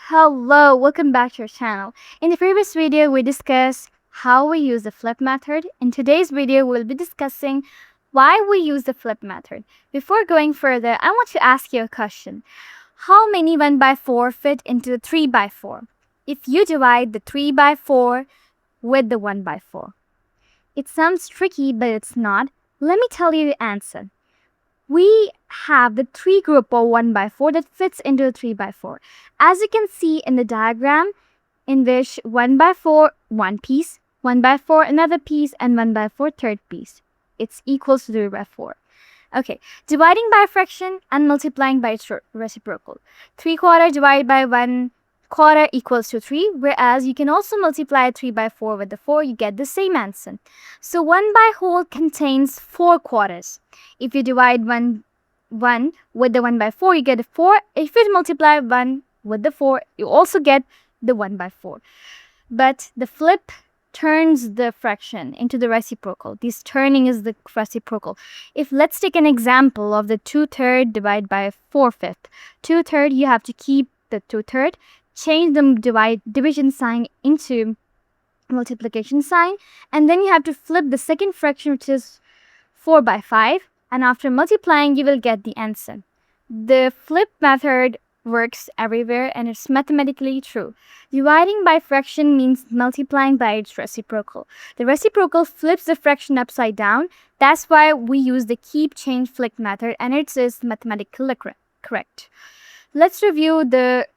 Hello, welcome back to our channel. In the previous video, we discussed how we use the flip method. In today's video, we'll be discussing why we use the flip method. Before going further, I want to ask you a question. How many 1 by 4 fit into the 3 by 4? If you divide the 3 by 4 with the 1 by 4. It sounds tricky, but it's not. Let me tell you the answer. We have the 3 group of 1 by 4 that fits into the 3 by 4. As you can see in the diagram, in which 1 by 4, one piece, 1 by 4, another piece, and 1 by 4, third piece. It's equals to 3 by 4. Okay, dividing by a fraction and multiplying by its reciprocal. 3/4 divided by 1/4 equals to 3, whereas you can also multiply 3 by 4 with the 4, you get the same answer. So 1 by whole contains 4 quarters. If you divide 1 with the 1 by 4, you get a 4. If you multiply 1 with the 4, you also get the 1 by 4. But the flip turns the fraction into the reciprocal. This turning is the reciprocal. If let's take an example of the 2/3 divided by 4/5. 2/3, you have to keep the 2/3, change the division sign into multiplication sign, and then you have to flip the second fraction, which is 4 by 5, and after multiplying you will get the answer. The flip method works everywhere and it's mathematically true. Dividing by fraction means multiplying by its reciprocal. The reciprocal flips the fraction upside down. That's why we use the keep, change, flip method, and it is mathematically correct. Let's review the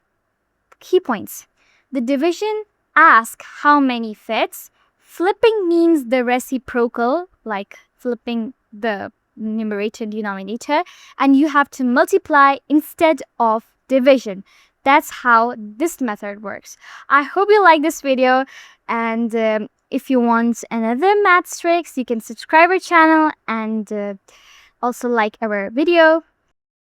key points. The division asks how many fits. Flipping means the reciprocal, like flipping the numerator and denominator, and you have to multiply instead of division. That's how this method works. I hope you like this video, and if you want another math tricks, you can subscribe our channel and also like our video.